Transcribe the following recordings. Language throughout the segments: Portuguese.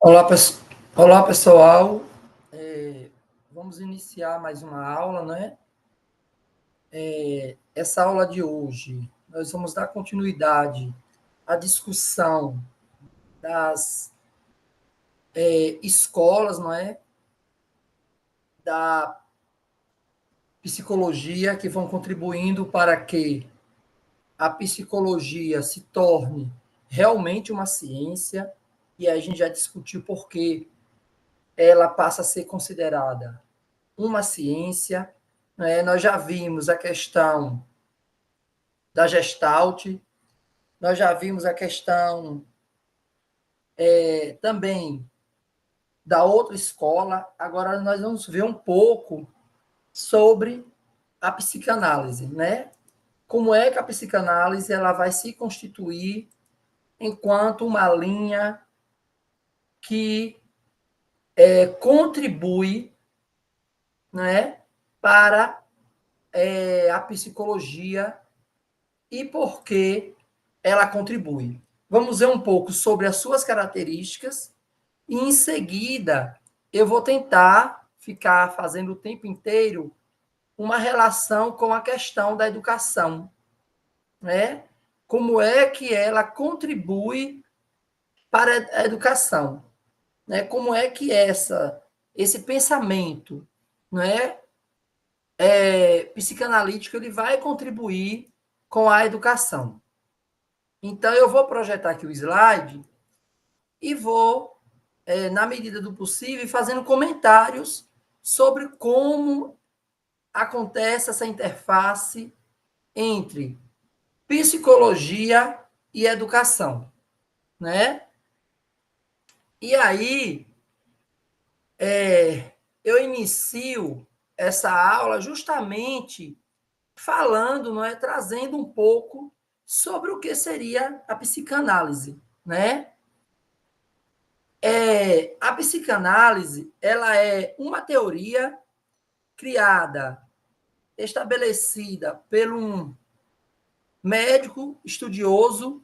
Olá, pessoal. Vamos iniciar mais uma aula, né? Essa aula de hoje, nós vamos dar continuidade à discussão das escolas, não é? Da psicologia, que vão contribuindo para que a psicologia se torne realmente uma ciência, e aí a gente já discutiu por que ela passa a ser considerada uma ciência, né? Nós já vimos a questão da Gestalt, nós já vimos a questão também da outra escola. Agora nós vamos ver um pouco sobre a psicanálise, né? Como é que a psicanálise ela vai se constituir enquanto uma linha que contribui, né, para a psicologia e por que ela contribui. Vamos ver um pouco sobre as suas características e, em seguida, eu vou tentar ficar fazendo o tempo inteiro uma relação com a questão da educação, né? Como é que ela contribui para a educação, né? Como é que esse pensamento, né, psicanalítico ele vai contribuir com a educação. Então, eu vou projetar aqui o slide e vou, na medida do possível, fazendo comentários sobre como acontece essa interface entre psicologia e educação, né? E aí, eu inicio essa aula justamente falando, não é, trazendo um pouco sobre o que seria a psicanálise, né? A psicanálise ela é uma teoria criada, estabelecida por um médico estudioso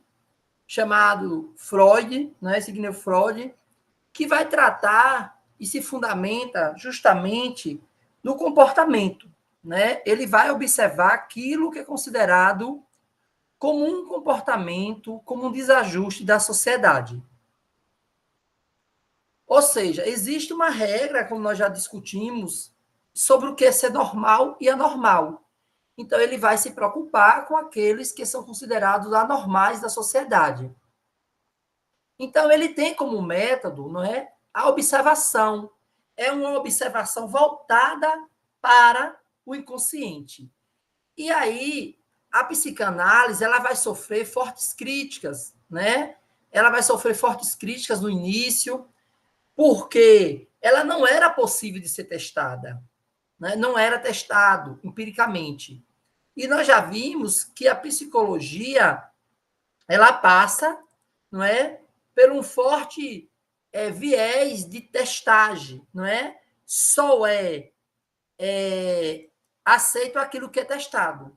chamado Freud, né, Sigmund Freud, que vai tratar e se fundamenta justamente no comportamento, né? Ele vai observar aquilo que é considerado como um comportamento, como um desajuste da sociedade. Ou seja, existe uma regra, como nós já discutimos, sobre o que é ser normal e anormal. Então, ele vai se preocupar com aqueles que são considerados anormais da sociedade. Então, ele tem como método, não é, a observação. É uma observação voltada para o inconsciente. E aí, a psicanálise ela vai sofrer fortes críticas, né? Ela vai sofrer fortes críticas no início, porque ela não era possível de ser testada, né? Não era testado empiricamente. E nós já vimos que a psicologia ela passa, não é, por um forte viés de testagem, não é? Só aceito aquilo que é testado.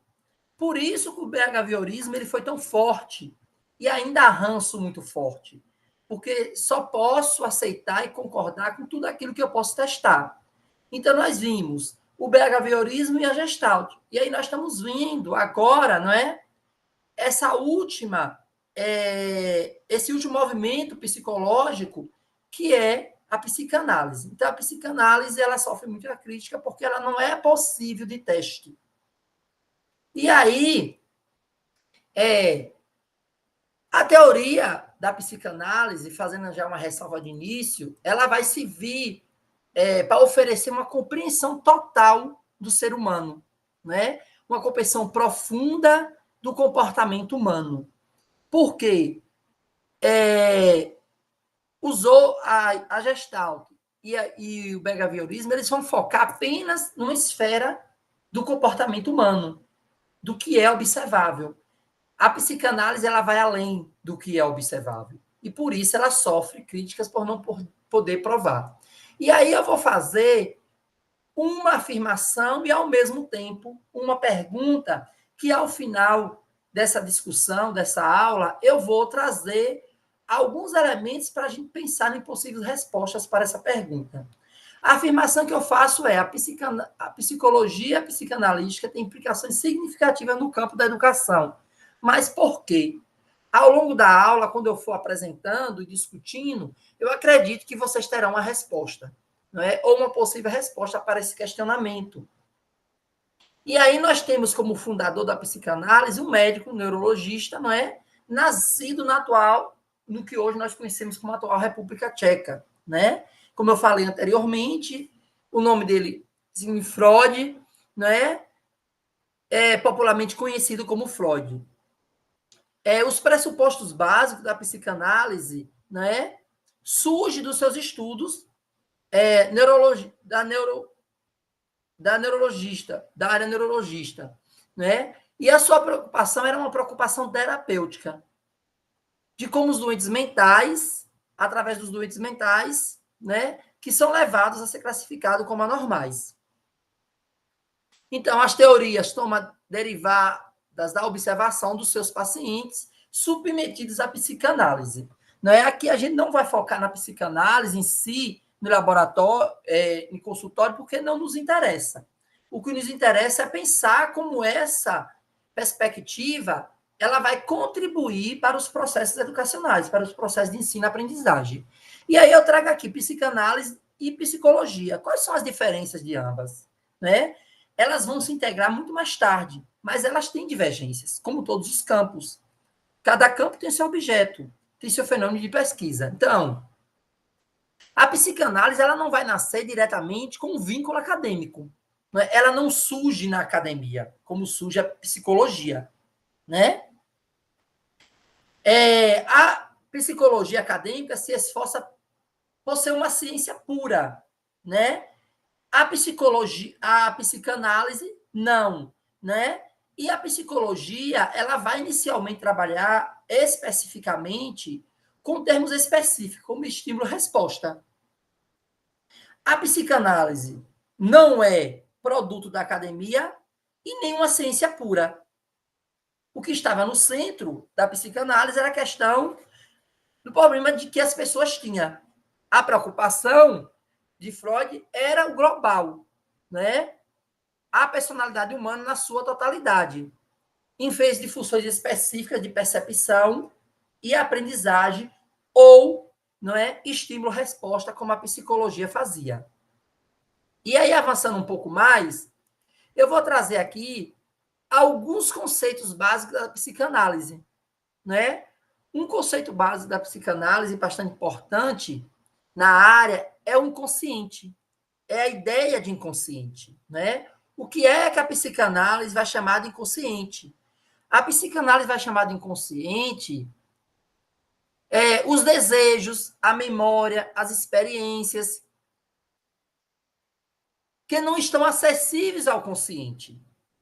Por isso que o behaviorismo ele foi tão forte e ainda há ranço muito forte, porque só posso aceitar e concordar com tudo aquilo que eu posso testar. Então, nós vimos o behaviorismo e a Gestalt. E aí nós estamos vendo agora, não é? Esse último movimento psicológico que é a psicanálise. Então, a psicanálise ela sofre muita crítica porque ela não é possível de teste. E aí, a teoria da psicanálise, fazendo já uma ressalva de início, ela vai servir para oferecer uma compreensão total do ser humano, né? Uma compreensão profunda do comportamento humano. Por quê? Usou a Gestalt e o behaviorismo, eles vão focar apenas numa esfera do comportamento humano, do que é observável. A psicanálise ela vai além do que é observável. E por isso ela sofre críticas por não poder provar. E aí eu vou fazer uma afirmação e, ao mesmo tempo, uma pergunta que, ao final dessa discussão, dessa aula, eu vou trazer alguns elementos para a gente pensar em possíveis respostas para essa pergunta. A afirmação que eu faço é: a psicologia psicanalítica tem implicações significativas no campo da educação. Mas por quê? Ao longo da aula, quando eu for apresentando e discutindo, eu acredito que vocês terão uma resposta, não é? Ou uma possível resposta para esse questionamento. E aí nós temos como fundador da psicanálise um médico, um neurologista, não é? Nascido no que hoje nós conhecemos como a atual República Tcheca, né? Como eu falei anteriormente, o nome dele, Sigmund Freud, não é? É popularmente conhecido como Freud. Os pressupostos básicos da psicanálise, né, surge dos seus estudos da área neurologista, né? E a sua preocupação era uma preocupação terapêutica, de como os doentes mentais, através dos doentes mentais, né, que são levados a ser classificados como anormais. Então, as teorias tomam derivadas da observação dos seus pacientes submetidos à psicanálise. Não é? Aqui a gente não vai focar na psicanálise em si, no laboratório, em consultório, porque não nos interessa. O que nos interessa é pensar como essa perspectiva ela vai contribuir para os processos educacionais, para os processos de ensino-aprendizagem. E aí eu trago aqui psicanálise e psicologia. Quais são as diferenças de ambas? Né? Elas vão se integrar muito mais tarde, mas elas têm divergências, como todos os campos. Cada campo tem seu objeto, tem seu fenômeno de pesquisa. Então, a psicanálise ela não vai nascer diretamente com um vínculo acadêmico. Né? Ela não surge na academia, como surge a psicologia. Né? A psicologia acadêmica se esforça por ser uma ciência pura. Né? A psicanálise, não, né? E a psicologia, ela vai inicialmente trabalhar especificamente com termos específicos, como estímulo-resposta. A psicanálise não é produto da academia e nem uma ciência pura. O que estava no centro da psicanálise era a questão do problema de que as pessoas tinham. A preocupação de Freud era o global, né? A personalidade humana na sua totalidade, em vez de funções específicas de percepção e aprendizagem ou, não é, estímulo-resposta, como a psicologia fazia. E aí, avançando um pouco mais, eu vou trazer aqui alguns conceitos básicos da psicanálise, né? Um conceito básico da psicanálise bastante importante na área é o inconsciente. É a ideia de inconsciente, né? O que é que a psicanálise vai chamar de inconsciente? A psicanálise vai chamar de inconsciente os desejos, a memória, as experiências que não estão acessíveis ao consciente,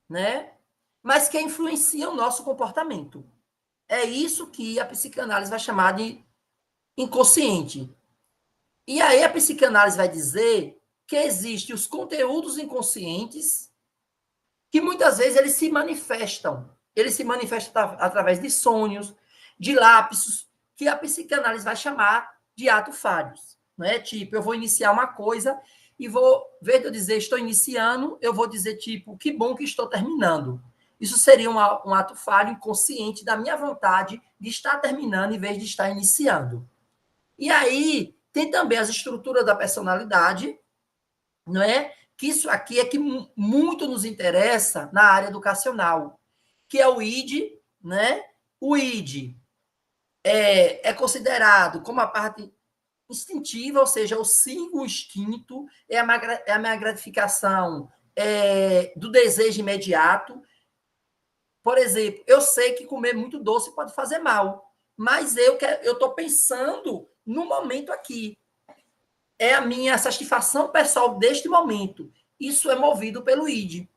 né? Mas que influenciam o nosso comportamento. É isso que a psicanálise vai chamar de inconsciente. E aí a psicanálise vai dizer que existem os conteúdos inconscientes que muitas vezes eles se manifestam. Eles se manifestam através de sonhos, de lapsos, que a psicanálise vai chamar de atos falhos. Né? Tipo, eu vou iniciar uma coisa e vou, em vez de eu dizer estou iniciando, eu vou dizer tipo, que bom que estou terminando. Isso seria um ato falho inconsciente da minha vontade de estar terminando em vez de estar iniciando. E aí tem também as estruturas da personalidade, não é? Que isso aqui é que muito nos interessa na área educacional, que é o ID, né? O ID é considerado como a parte instintiva, ou seja, eu sigo o instinto, é a minha gratificação do desejo imediato. Por exemplo, eu sei que comer muito doce pode fazer mal, mas eu estou pensando no momento aqui. É a minha satisfação pessoal deste momento. Isso é movido pelo id.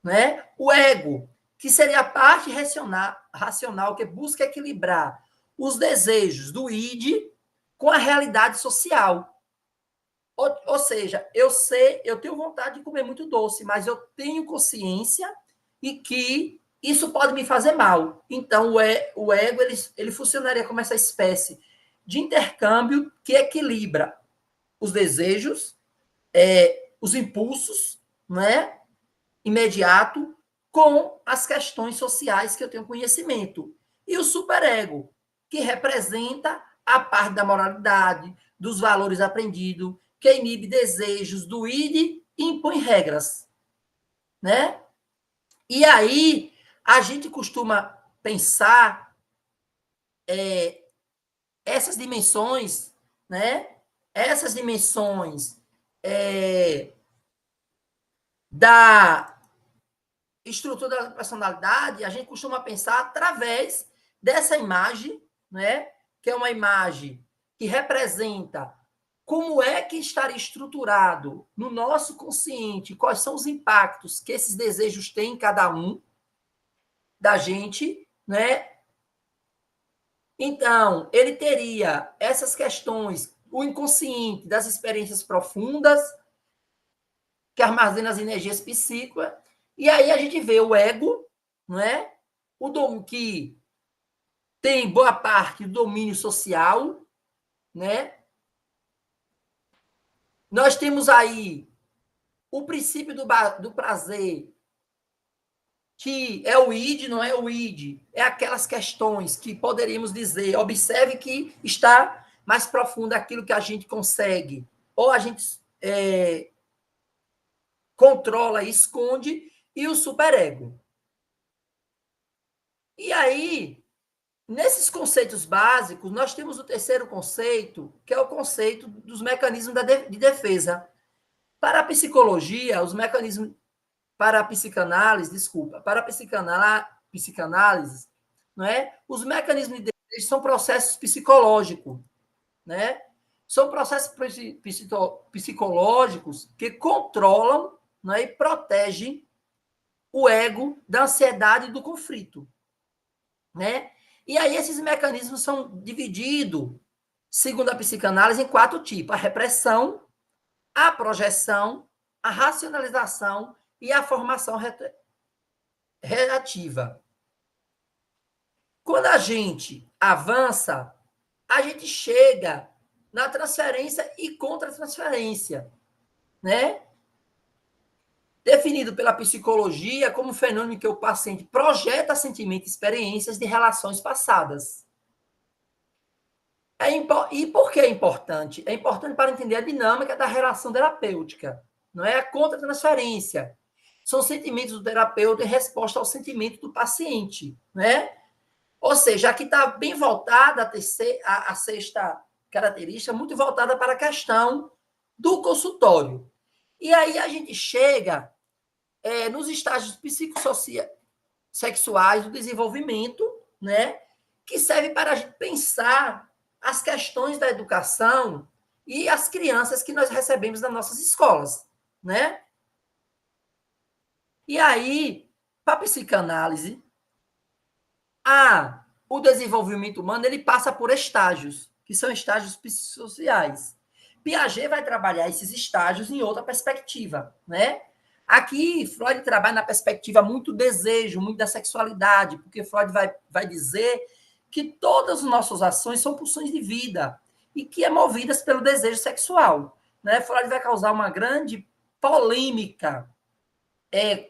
Né? O ego, que seria a parte racional que busca equilibrar os desejos do id com a realidade social. Ou seja, eu tenho vontade de comer muito doce, mas eu tenho consciência e que isso pode me fazer mal. Então, o ego ele funcionaria como essa espécie de intercâmbio que equilibra os desejos, os impulsos, né, imediato, com as questões sociais que eu tenho conhecimento. E o superego, que representa a parte da moralidade, dos valores aprendidos, que inibe desejos do id e impõe regras, né? E aí a gente costuma pensar essas dimensões, né? Essas dimensões da estrutura da personalidade, a gente costuma pensar através dessa imagem, né? Que é uma imagem que representa como é que estaria estruturado no nosso consciente, quais são os impactos que esses desejos têm em cada um da gente, né? Então, ele teria essas questões, o inconsciente das experiências profundas, que armazena as energias psíquicas, e aí a gente vê o ego, não é? O dom que tem boa parte do domínio social, né? Nós temos aí o princípio do prazer, que é o id, não é o id, é aquelas questões que poderíamos dizer, observe que está mais profundo aquilo que a gente consegue, ou a gente controla e esconde, e o superego. E aí, nesses conceitos básicos, nós temos o terceiro conceito, que é o conceito dos mecanismos de defesa. Para a psicologia, os mecanismos para a psicanálise, para a psicanálise, não é? Os mecanismos de defesa são processos psicológicos, né? São processos psicológicos que controlam, né, e protegem o ego da ansiedade e do conflito, né? E aí esses mecanismos são divididos, segundo a psicanálise, em 4 tipos: a repressão, a projeção, a racionalização e a formação reativa. Quando a gente avança, a gente chega na transferência e contra-transferência, né? Definido pela psicologia como fenômeno que o paciente projeta sentimentos e experiências de relações passadas. E por que é importante? É importante para entender a dinâmica da relação terapêutica, não é? A contra-transferência. São sentimentos do terapeuta em resposta ao sentimento do paciente, né? Ou seja, aqui está bem voltada a sexta característica, muito voltada para a questão do consultório. E aí a gente chega nos estágios psicossexuais do desenvolvimento, né? Que serve para a gente pensar as questões da educação e as crianças que nós recebemos nas nossas escolas, né? E aí, para a psicanálise, o desenvolvimento humano ele passa por estágios, que são estágios psicossociais. Piaget vai trabalhar esses estágios em outra perspectiva, né? Aqui, Freud trabalha na perspectiva muito desejo, muito da sexualidade, porque Freud vai dizer que todas as nossas ações são pulsões de vida e que é movidas pelo desejo sexual, né? Freud vai causar uma grande polêmica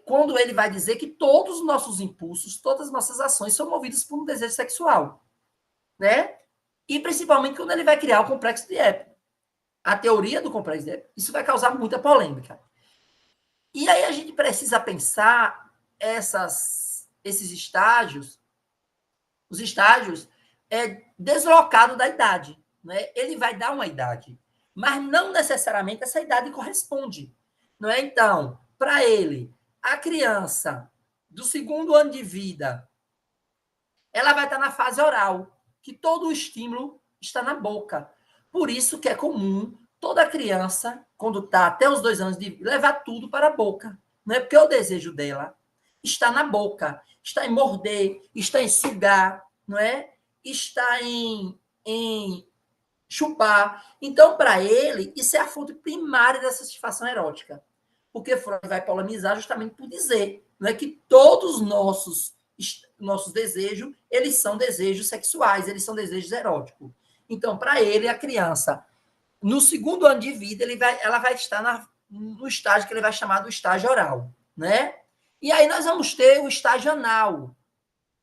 quando ele vai dizer que todos os nossos impulsos, todas as nossas ações são movidas por um desejo sexual, né? E principalmente quando ele vai criar o complexo de Édipo. A teoria do complexo de Édipo. Isso vai causar muita polêmica. E aí a gente precisa pensar esses estágios, os estágios deslocados da idade, né? Ele vai dar uma idade, mas não necessariamente essa idade corresponde, não é? Então, para ele, a criança do 2º ano de vida, ela vai estar na fase oral, que todo o estímulo está na boca. Por isso que é comum toda criança, quando está até os 2 anos de vida, levar tudo para a boca. Não é porque o desejo dela está na boca, está em morder, está em sugar, não é? Está em chupar. Então, para ele, isso é a fonte primária da satisfação erótica. Porque Freud vai polemizar justamente por dizer, não é, que todos os nossos desejos, eles são desejos sexuais, eles são desejos eróticos. Então, para ele, a criança, no segundo ano de vida, ela vai estar no estágio que ele vai chamar do estágio oral, né? E aí nós vamos ter o estágio anal,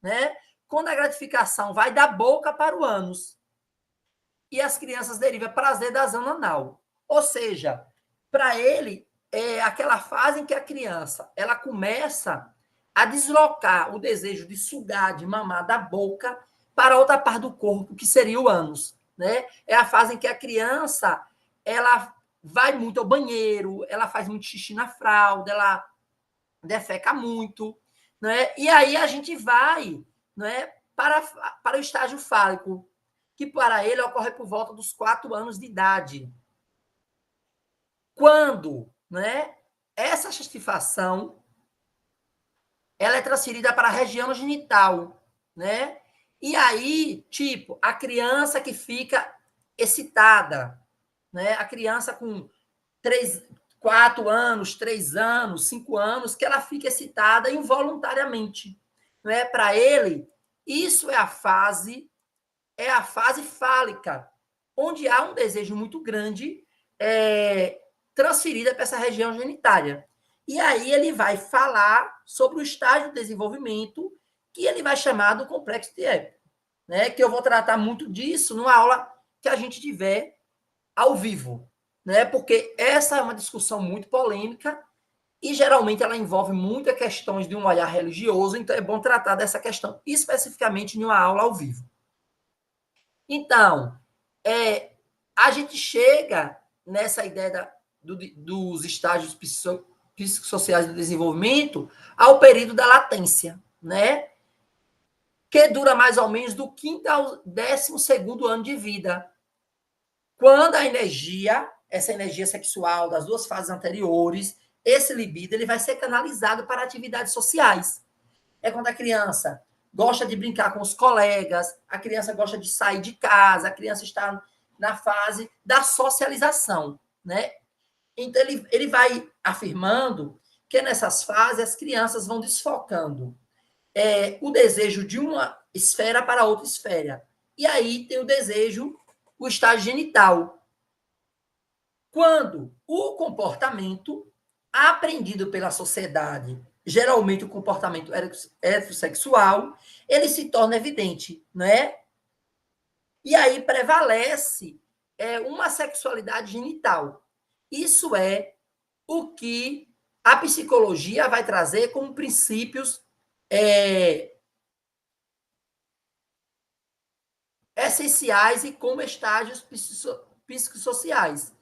né? Quando a gratificação vai da boca para o ânus. E as crianças derivam prazer da zona anal. Ou seja, para ele, é aquela fase em que a criança ela começa a deslocar o desejo de sugar, de mamar da boca para outra parte do corpo, que seria o ânus, né? É a fase em que a criança ela vai muito ao banheiro, ela faz muito xixi na fralda, ela defeca muito, né? E aí a gente vai, né, para o estágio fálico, que para ele ocorre por volta dos 4 anos de idade. Quando, né, essa satisfação ela é transferida para a região genital, né? E aí, tipo, a criança que fica excitada, né? A criança com 4 anos, 3 anos, 5 anos, que ela fica excitada involuntariamente, né? Para ele, isso é a fase fálica, onde há um desejo muito grande transferida para essa região genitária. E aí ele vai falar sobre o estágio de desenvolvimento que ele vai chamar do complexo de Édipo, né? Que eu vou tratar muito disso numa aula que a gente tiver ao vivo, né? Porque essa é uma discussão muito polêmica e geralmente ela envolve muitas questões de um olhar religioso, então é bom tratar dessa questão especificamente em uma aula ao vivo. Então, a gente chega nessa ideia dos estágios psicossociais do desenvolvimento ao período da latência, né? Que dura mais ou menos do 5º ao 12º ano de vida. Quando a energia, essa energia sexual das duas fases anteriores, esse libido, ele vai ser canalizado para atividades sociais. É quando a criança gosta de brincar com os colegas, a criança gosta de sair de casa, a criança está na fase da socialização, né? Então, ele vai afirmando que nessas fases as crianças vão desfocando o desejo de uma esfera para outra esfera. E aí tem o desejo, o estágio genital. Quando o comportamento aprendido pela sociedade, geralmente o comportamento heterossexual, ele se torna evidente, né? E aí prevalece uma sexualidade genital. Isso é o que a psicologia vai trazer como princípios essenciais e como estágios psicossociais.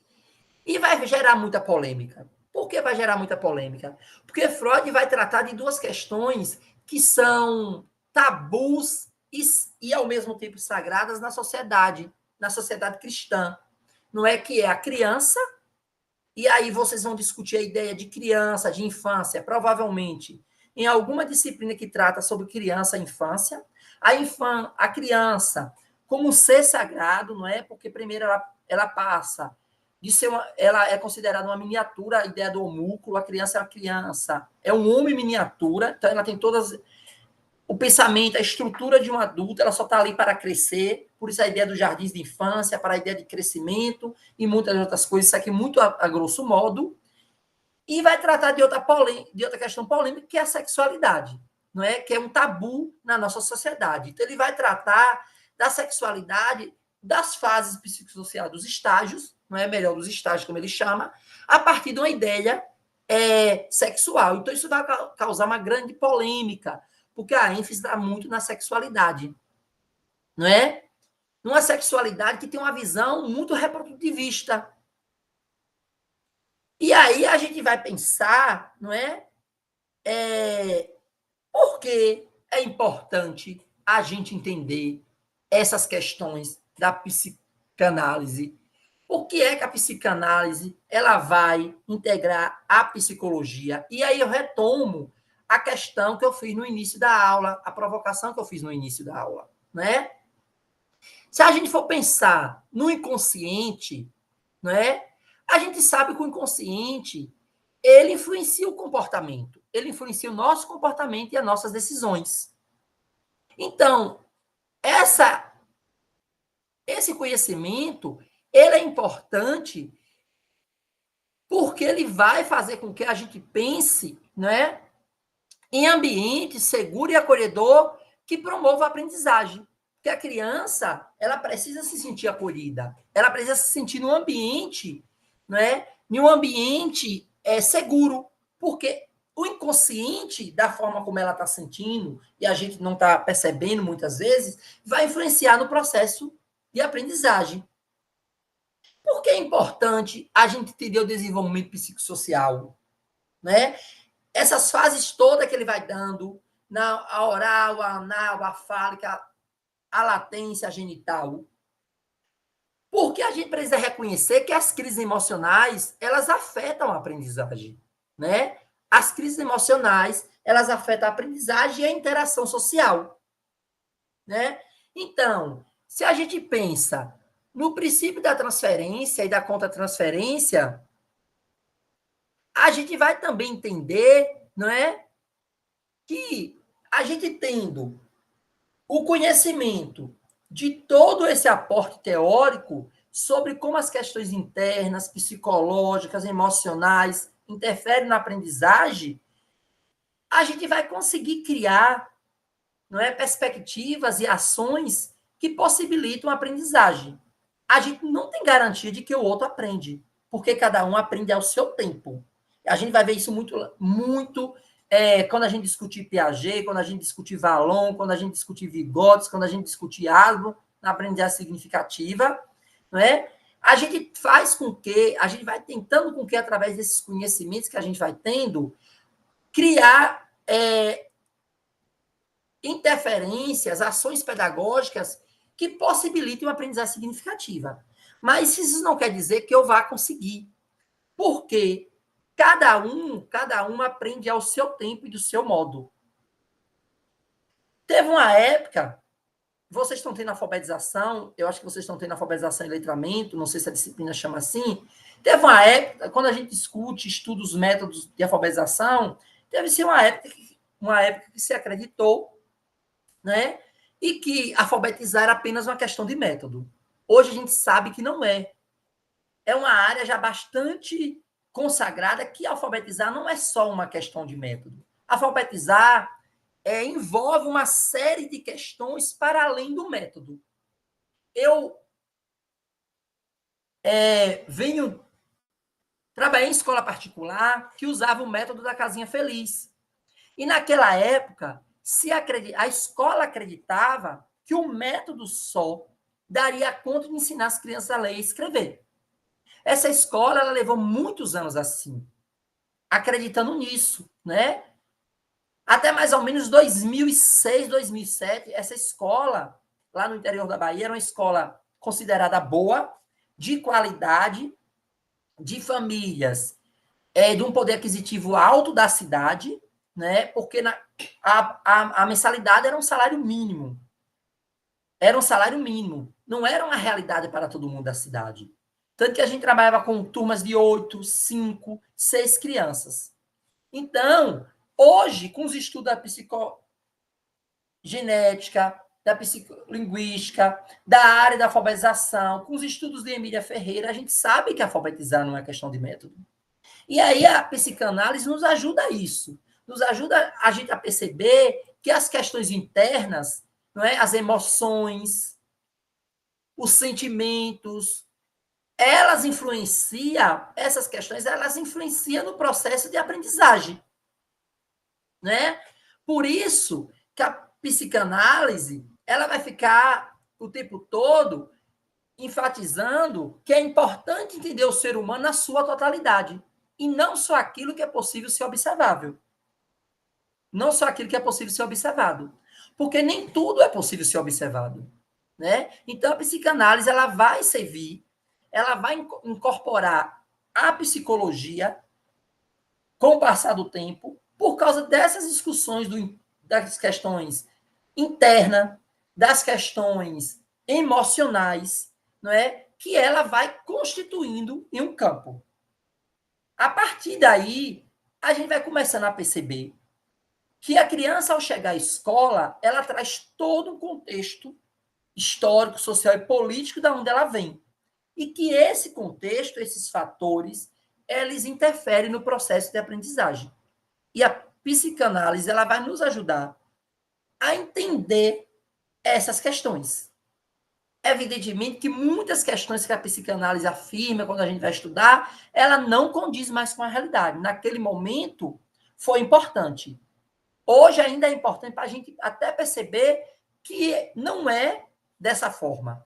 E vai gerar muita polêmica. Por que vai gerar muita polêmica? Porque Freud vai tratar de duas questões que são tabus e ao mesmo tempo sagradas na sociedade cristã. Não é que é a criança, e aí vocês vão discutir a ideia de criança, de infância, provavelmente em alguma disciplina que trata sobre criança e infância. A criança como um ser sagrado, não é? Porque primeiro ela passa de ser ela é considerada uma miniatura, a ideia do homúnculo, a criança é um homem miniatura, então ela tem todas o pensamento, a estrutura de um adulto, ela só está ali para crescer, por isso a ideia dos jardins de infância, para a ideia de crescimento e muitas outras coisas, isso aqui muito a grosso modo, e vai tratar de outra questão polêmica, que é a sexualidade, não é? Que é um tabu na nossa sociedade. Então, ele vai tratar da sexualidade, das fases psicossociais, dos estágios, não é melhor dos estágios, como ele chama, a partir de uma ideia sexual. Então, isso vai causar uma grande polêmica, porque a ênfase está muito na sexualidade, não é? Numa sexualidade que tem uma visão muito reprodutivista. E aí a gente vai pensar, não é? Por que é importante a gente entender essas questões da psicanálise? Por que é que a psicanálise ela vai integrar a psicologia? E aí eu retomo a questão que eu fiz no início da aula, a provocação que eu fiz no início da aula, né? Se a gente for pensar no inconsciente, né? A gente sabe que o inconsciente ele influencia o comportamento, ele influencia o nosso comportamento e as nossas decisões. Então, essa Esse conhecimento, ele é importante porque ele vai fazer com que a gente pense, né, em ambiente seguro e acolhedor que promova a aprendizagem. Porque a criança, ela precisa se sentir acolhida, ela precisa se sentir num ambiente, né, em um ambiente seguro, porque o inconsciente, da forma como ela está sentindo, e a gente não está percebendo muitas vezes, vai influenciar no processo de aprendizagem. Por que é importante a gente entender o desenvolvimento psicossocial? Né? Essas fases todas que ele vai dando, a oral, a anal, a fálica, a latência, a genital. Porque a gente precisa reconhecer que as crises emocionais, elas afetam a aprendizagem, né? As crises emocionais, elas afetam a aprendizagem e a interação social, né? Então, se a gente pensa no princípio da transferência e da contra-transferência, a gente vai também entender, não é, que a gente tendo o conhecimento de todo esse aporte teórico sobre como as questões internas, psicológicas, emocionais interferem na aprendizagem, a gente vai conseguir criar, não é, perspectivas e ações que possibilitam a aprendizagem. A gente não tem garantia de que o outro aprende, porque cada um aprende ao seu tempo. A gente vai ver isso muito quando a gente discutir Piaget, quando a gente discutir Vallon, quando a gente discutir Vygotsky, quando a gente discutir Aslo, na aprendizagem significativa, não é? A gente faz com que, a gente vai tentando com que, através desses conhecimentos que a gente vai tendo, criar interferências, ações pedagógicas que possibilitem uma aprendizagem significativa. Mas isso não quer dizer que eu vá conseguir, porque cada um aprende ao seu tempo e do seu modo. Teve uma época, vocês estão tendo alfabetização, eu acho que vocês estão tendo alfabetização e letramento, não sei se a disciplina chama assim. Teve uma época, quando a gente discute, estuda os métodos de alfabetização, teve-se uma época que se acreditou, né? E que alfabetizar era apenas uma questão de método. Hoje a gente sabe que não é. É uma área já bastante consagrada que alfabetizar não é só uma questão de método. Alfabetizar envolve uma série de questões para além do método. Eu venho trabalhar em escola particular que usava o método da casinha feliz. E naquela época, a escola acreditava que o método só daria conta de ensinar as crianças a ler e escrever. Essa escola ela levou muitos anos assim, acreditando nisso, né? Até mais ou menos 2006, 2007, essa escola lá no interior da Bahia era uma escola considerada boa, de qualidade, de famílias de um poder aquisitivo alto da cidade, né? Porque a mensalidade era um salário mínimo. Era um salário mínimo. Não era uma realidade para todo mundo da cidade. Tanto que a gente trabalhava com turmas de 8, 5, 6 crianças. Então, hoje, com os estudos da psicogenética, da psicolinguística, da área da alfabetização, com os estudos de Emília Ferreira, a gente sabe que alfabetizar não é questão de método. E aí a psicanálise nos ajuda a isso, nos ajuda a gente a perceber que as questões internas, não é, as emoções, os sentimentos, elas influenciam, essas questões, elas influenciam no processo de aprendizagem, né? Por isso que a psicanálise, ela vai ficar o tempo todo enfatizando que é importante entender o ser humano na sua totalidade e não só aquilo que é possível ser observável. Não só aquilo que é possível ser observado. Porque nem tudo é possível ser observado. Né? Então, a psicanálise ela vai servir, ela vai incorporar a psicologia com o passar do tempo, por causa dessas discussões das questões internas, das questões emocionais, não é? Que ela vai constituindo em um campo. A partir daí, a gente vai começando a perceber que a criança, ao chegar à escola, ela traz todo um contexto histórico, social e político da onde ela vem. E que esse contexto, esses fatores, eles interferem no processo de aprendizagem. E a psicanálise ela vai nos ajudar a entender essas questões. Evidentemente que muitas questões que a psicanálise afirma quando a gente vai estudar, ela não condiz mais com a realidade. Naquele momento, foi importante. Hoje ainda é importante para a gente até perceber que não é dessa forma,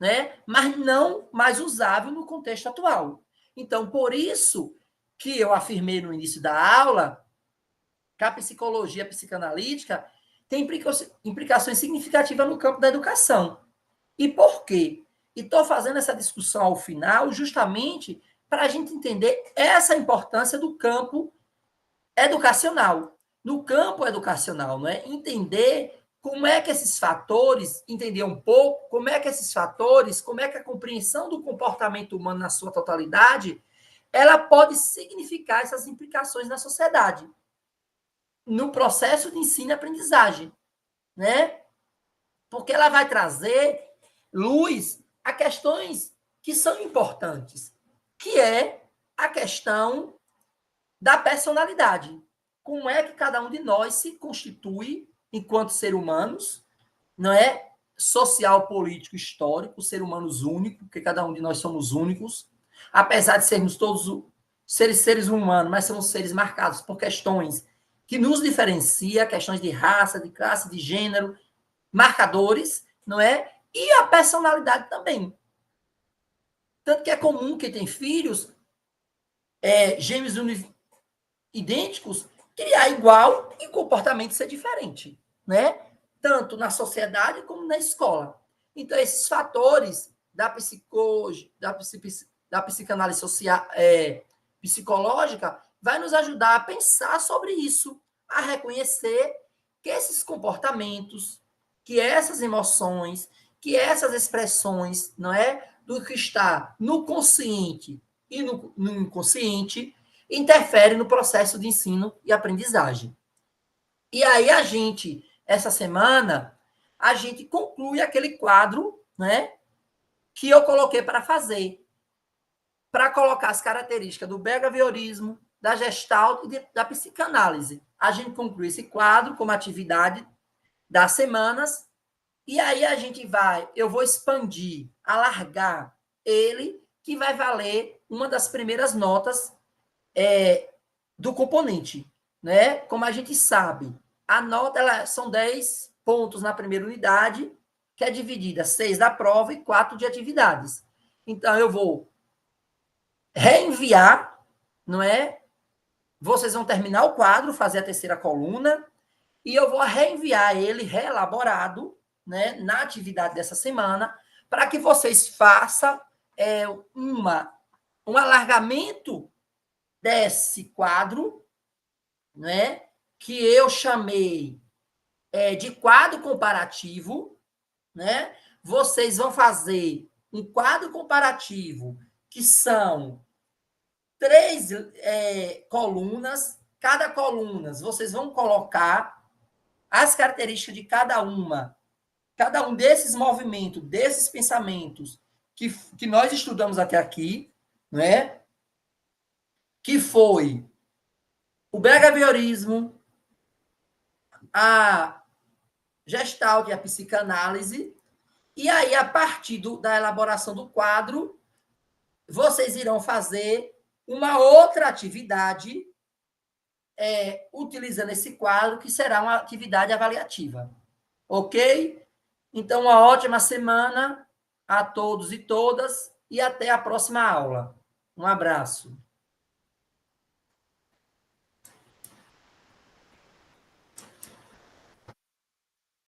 né? Mas não mais usável no contexto atual. Então, por isso que eu afirmei no início da aula que a psicologia psicanalítica tem implicações significativas no campo da educação. E por quê? E estou fazendo essa discussão ao final justamente para a gente entender essa importância do campo educacional. No campo educacional, não é? Entender como é que esses fatores, entender um pouco como é que esses fatores, como é que a compreensão do comportamento humano na sua totalidade, ela pode significar essas implicações na sociedade, no processo de ensino e aprendizagem, né? Porque ela vai trazer luz a questões que são importantes, que é a questão da personalidade. Como é que cada um de nós se constitui enquanto ser humanos, não é? Social, político, histórico, ser humanos únicos, porque cada um de nós somos únicos, apesar de sermos todos seres humanos, mas somos seres marcados por questões que nos diferenciam, questões de raça, de classe, de gênero, marcadores, não é? E a personalidade também. Tanto que é comum quem tem filhos, gêmeos idênticos, criar igual e comportamento ser diferente, né? Tanto na sociedade como na escola. Então, esses fatores da psicanálise social, psicológica vai nos ajudar a pensar sobre isso, a reconhecer que esses comportamentos, que essas emoções, que essas expressões, não é, do que está no consciente e no inconsciente, interfere no processo de ensino e aprendizagem. E aí a gente, essa semana, a gente conclui aquele quadro, né, que eu coloquei para fazer, para colocar as características do behaviorismo, da Gestalt e da psicanálise. A gente conclui esse quadro como atividade das semanas, e aí a gente eu vou expandir, alargar ele, que vai valer uma das primeiras notas do componente, né? Como a gente sabe, a nota são 10 pontos na primeira unidade, que é dividida 6 da prova e 4 de atividades. Então, eu vou reenviar, não é? Vocês vão terminar o quadro, fazer a terceira coluna, e eu vou reenviar ele reelaborado, né, na atividade dessa semana, para que vocês façam um alargamento desse quadro, né, que eu chamei de quadro comparativo, né? Vocês vão fazer um quadro comparativo que são 3 colunas. Cada coluna, vocês vão colocar as características de cada um desses movimentos, desses pensamentos que nós estudamos até aqui, né? Que foi o behaviorismo, a Gestalt e a psicanálise. E aí, a partir da elaboração do quadro, vocês irão fazer uma outra atividade utilizando esse quadro, que será uma atividade avaliativa. Ok? Então, uma ótima semana a todos e todas e até a próxima aula. Um abraço.